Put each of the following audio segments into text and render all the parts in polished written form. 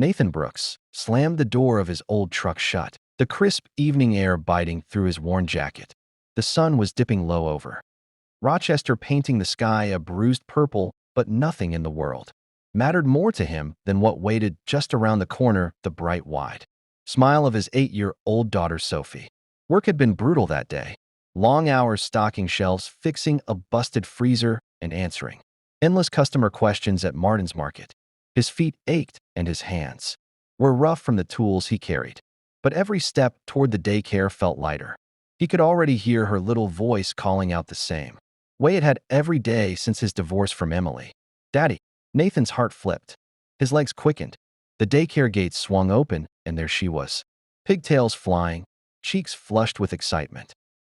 Nathan Brooks slammed the door of his old truck shut, the crisp evening air biting through his worn jacket. The sun was dipping low over Rochester, painting the sky a bruised purple, but nothing in the world mattered more to him than what waited just around the corner, the bright, wide smile of his 8-year-old daughter, Sophie. Work had been brutal that day. Long hours stocking shelves, fixing a busted freezer, and answering endless customer questions at Martin's Market. His feet ached and his hands were rough from the tools he carried. But every step toward the daycare felt lighter. He could already hear her little voice calling out the same way it had every day since his divorce from Emily. "Daddy." Nathan's heart flipped. His legs quickened. The daycare gates swung open, and there she was. Pigtails flying, cheeks flushed with excitement,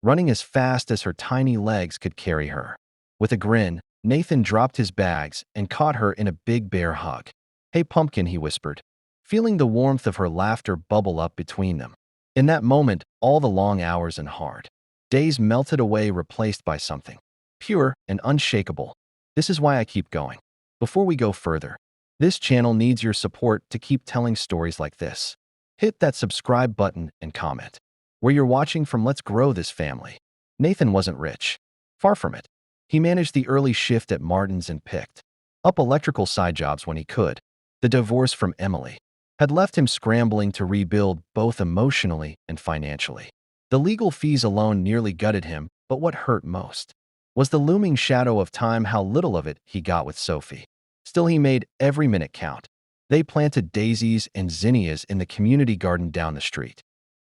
running as fast as her tiny legs could carry her. With a grin, Nathan dropped his bags and caught her in a big bear hug. "Hey, pumpkin," he whispered, feeling the warmth of her laughter bubble up between them. In that moment, all the long hours and hard days melted away, replaced by something pure and unshakable. This is why I keep going. Before we go further, this channel needs your support to keep telling stories like this. Hit that subscribe button and comment where you're watching from. Let's grow this family. Nathan wasn't rich. Far from it. He managed the early shift at Martin's and picked up electrical side jobs when he could. The divorce from Emily had left him scrambling to rebuild both emotionally and financially. The legal fees alone nearly gutted him, but what hurt most was the looming shadow of time, how little of it he got with Sophie. Still, he made every minute count. They planted daisies and zinnias in the community garden down the street,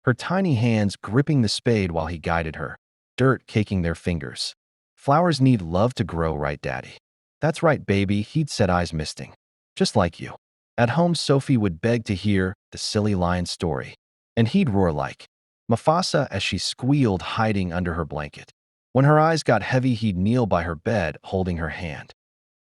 her tiny hands gripping the spade while he guided her, dirt caking their fingers. "Flowers need love to grow, right, Daddy?" "That's right, baby," he'd said, eyes misting. "Just like you." At home, Sophie would beg to hear the silly lion story, and he'd roar like Mufasa as she squealed, hiding under her blanket. When her eyes got heavy, he'd kneel by her bed, holding her hand,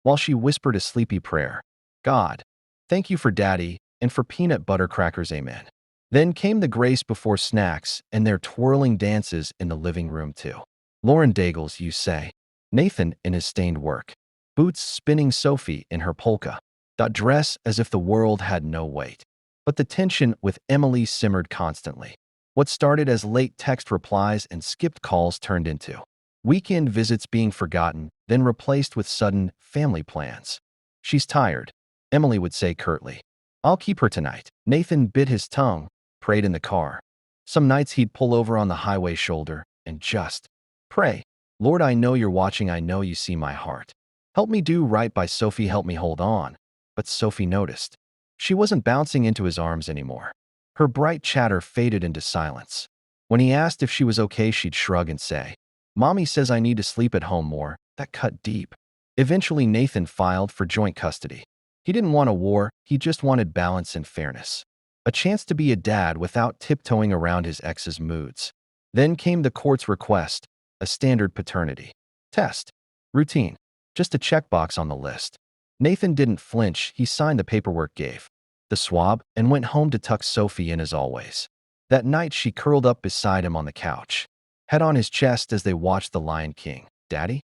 while she whispered a sleepy prayer. "God, thank you for Daddy and for peanut butter crackers, amen." Then came the grace before snacks and their twirling dances in the living room too. Lauren Daigle's, you say? Nathan in his stained work boots, spinning Sophie in her polka dot dress as if the world had no weight. But the tension with Emily simmered constantly. What started as late text replies and skipped calls turned into weekend visits being forgotten, then replaced with sudden family plans. "She's tired," Emily would say curtly. "I'll keep her tonight." Nathan bit his tongue, prayed in the car. Some nights he'd pull over on the highway shoulder and just pray. "Lord, I know you're watching. I know you see my heart. Help me do right by Sophie. Help me hold on." But Sophie noticed. She wasn't bouncing into his arms anymore. Her bright chatter faded into silence. When he asked if she was okay, she'd shrug and say, "Mommy says I need to sleep at home more." That cut deep. Eventually, Nathan filed for joint custody. He didn't want a war, he just wanted balance and fairness. A chance to be a dad without tiptoeing around his ex's moods. Then came the court's request, a standard paternity test. Routine. Just a checkbox on the list. Nathan didn't flinch. He signed the paperwork, gave the swab, and went home to tuck Sophie in as always. That night, she curled up beside him on the couch, head on his chest as they watched The Lion King. "Daddy?"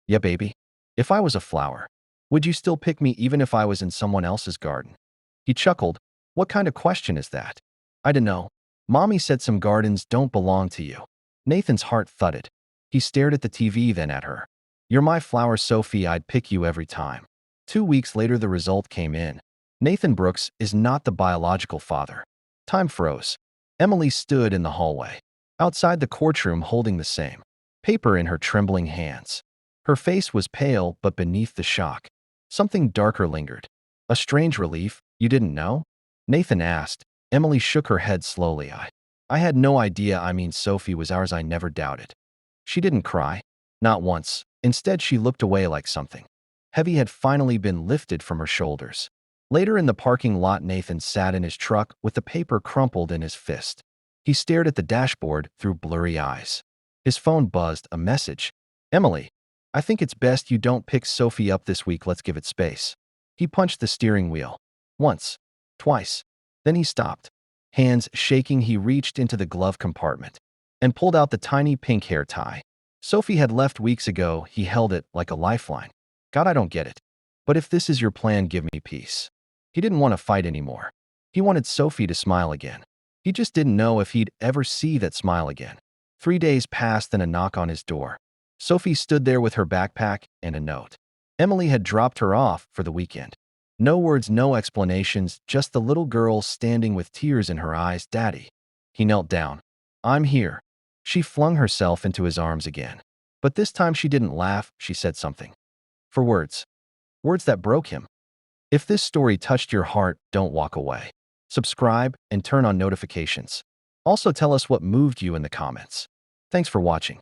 "Yeah, baby." "If I was a flower, would you still pick me even if I was in someone else's garden?" He chuckled. "What kind of question is that?" "I dunno. Mommy said some gardens don't belong to you." Nathan's heart thudded. He stared at the TV, then at her. "You're my flower, Sophie. I'd pick you every time." 2 weeks later, the result came in. Nathan Brooks is not the biological father. Time froze. Emily stood in the hallway, outside the courtroom, holding the same paper in her trembling hands. Her face was pale, but beneath the shock, something darker lingered. "A strange relief. You didn't know?" Nathan asked. Emily shook her head slowly. I had no idea. I mean, Sophie was ours. I never doubted." She didn't cry. Not once. Instead, she looked away like something heavy had finally been lifted from her shoulders. Later in the parking lot, Nathan sat in his truck with the paper crumpled in his fist. He stared at the dashboard through blurry eyes. His phone buzzed, a message. "Emily, I think it's best you don't pick Sophie up this week. Let's give it space." He punched the steering wheel. Once. Twice. Then he stopped. Hands shaking, he reached into the glove compartment and pulled out the tiny pink hair tie. Sophie had left weeks ago. He held it like a lifeline. "God, I don't get it. But if this is your plan, give me peace." He didn't want to fight anymore. He wanted Sophie to smile again. He just didn't know if he'd ever see that smile again. 3 days passed and a knock on his door. Sophie stood there with her backpack and a note. Emily had dropped her off for the weekend. No words, no explanations, just the little girl standing with tears in her eyes. Daddy. He knelt down. I'm here. She flung herself into his arms again. But this time she didn't laugh, she said something. For words. Words that broke him. If this story touched your heart, don't walk away. Subscribe and turn on notifications. Also tell us what moved you in the comments. Thanks for watching.